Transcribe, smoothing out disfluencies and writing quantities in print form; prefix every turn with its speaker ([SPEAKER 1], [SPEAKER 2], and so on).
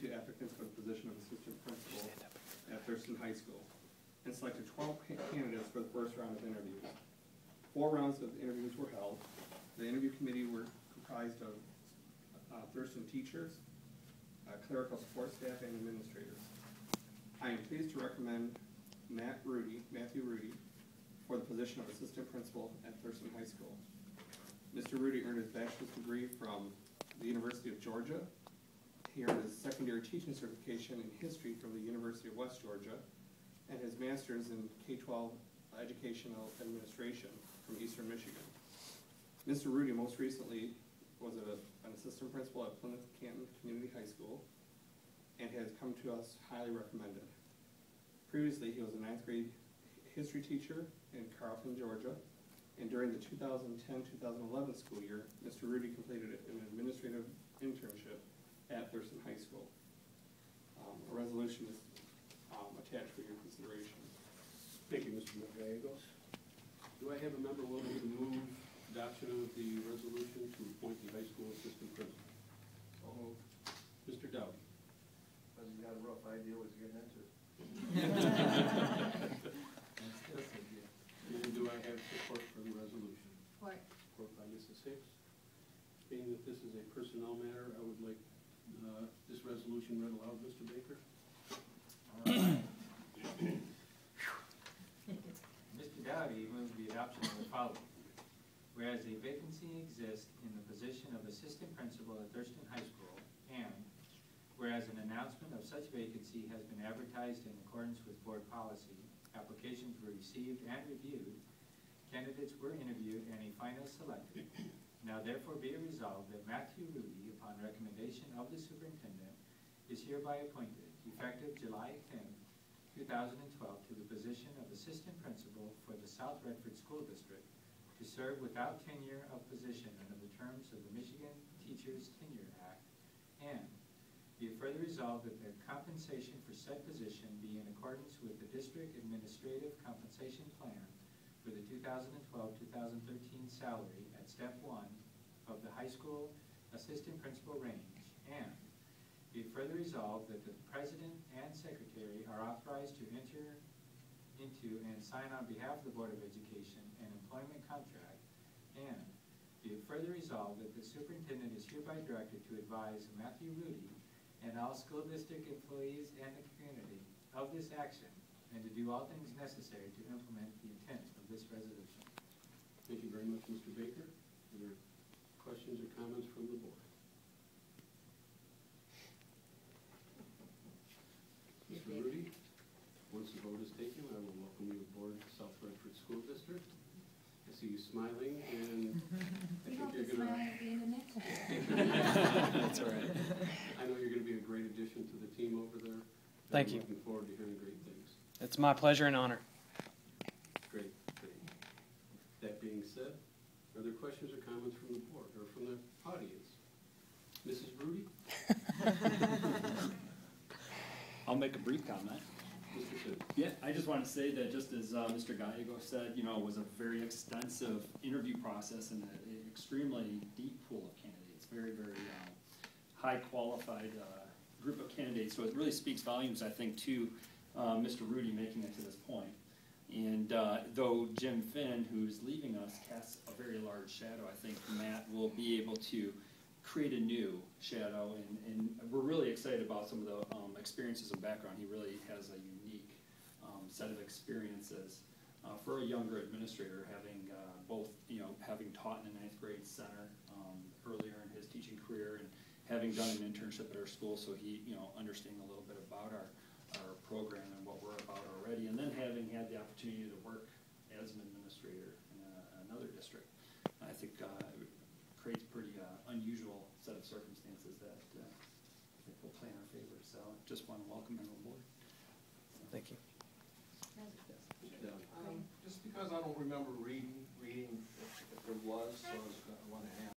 [SPEAKER 1] 42 applicants for the position of assistant principal at Thurston High School and selected 12 candidates for the first round of interviews. 4 rounds of interviews were held. The interview committee were comprised of Thurston teachers, clerical support staff, and administrators. I am pleased to recommend Matthew Rudy, for the position of assistant principal at Thurston High School. Mr. Rudy earned his bachelor's degree from the University of Georgia. He earned his secondary teaching certification in history from the University of West Georgia, and his master's in K-12 educational administration from Eastern Michigan. Mr. Rudy most recently was an assistant principal at Plymouth Canton Community High School and has come to us highly recommended. Previously, he was a 9th grade history teacher in Carlton, Georgia, and during the 2010-2011 school year, Mr. Rudy completed an administrative internship at Thurston High School. A resolution is attached for your consideration.
[SPEAKER 2] Thank you, Mr. Gallegos. Do I have a member willing to move adoption of the resolution to appoint the high school assistant principal?
[SPEAKER 3] So moved.
[SPEAKER 2] Mr. Dowd.
[SPEAKER 3] Because you got a rough idea what you're getting into.
[SPEAKER 2] And do I have support for the resolution?
[SPEAKER 4] Support.
[SPEAKER 2] Support by Mrs. Hicks. Being that this is a personnel matter, I would like this resolution read aloud, Mr. Baker.
[SPEAKER 5] All right. Mr. Dowdy moves the adoption of the following. Whereas a vacancy exists in the position of assistant principal at Thurston High School, and whereas an announcement of such vacancy has been advertised in accordance with board policy, applications were received and reviewed, candidates were interviewed, and a final selected. Now therefore be it resolved that Matthew Rudy, upon recommendation of the superintendent, is hereby appointed, effective July 10, 2012, to the position of assistant principal for the South Redford School District to serve without tenure of position under the terms of the Michigan Teachers Tenure Act, and be it further resolved that the compensation for said position be in accordance with the District Administrative Compensation Plan for the 2012-2013 salary at Step 1 of the high school assistant principal range, and be it further resolved that the President and Secretary are authorized to enter into and sign on behalf of the Board of Education an employment contract, and be it further resolved that the superintendent is hereby directed to advise Matthew Rudy and all school district employees and the community of this action, and to do all things necessary to implement the intent of this resolution.
[SPEAKER 2] Thank you very much, Mr. Baker. Are there questions or comments from the board? Mr. Rudy, once the vote is taken, I will welcome you aboard South Redford School District. I see you smiling, and I think you're going to...
[SPEAKER 6] That's all right.
[SPEAKER 2] I know you're going to be a great addition to the team over there.
[SPEAKER 6] Thank you.
[SPEAKER 2] I'm looking forward to hearing great things.
[SPEAKER 6] It's my pleasure and honor.
[SPEAKER 2] Great. That being said, are there questions or comments from the board or from the audience? Mrs. Rudy?
[SPEAKER 7] I'll make a brief comment.
[SPEAKER 2] Mr. Sid?
[SPEAKER 7] Yeah, I just want to say that just as Mr. Gallego said, you know, it was a very extensive interview process and an extremely deep pool of candidates, very, very high qualified group of candidates. So it really speaks volumes, I think, to Mr. Rudy making it to this point. And though Jim Finn, who's leaving us, casts a very large shadow, I think Matt will be able to create a new shadow, and we're really excited about some of the experiences and background. He really has a unique set of experiences for a younger administrator, having both, you know, having taught in a 9th grade center earlier in his teaching career, and having done an internship at our school, so he, you know, understanding a little bit about our program and what we're about already, and then having had the opportunity to work as an administrator in another district. I think creates a pretty unusual set of circumstances that I think will play in our favor. So just want to welcome him aboard.
[SPEAKER 6] Thank you.
[SPEAKER 3] Just because I don't remember reading if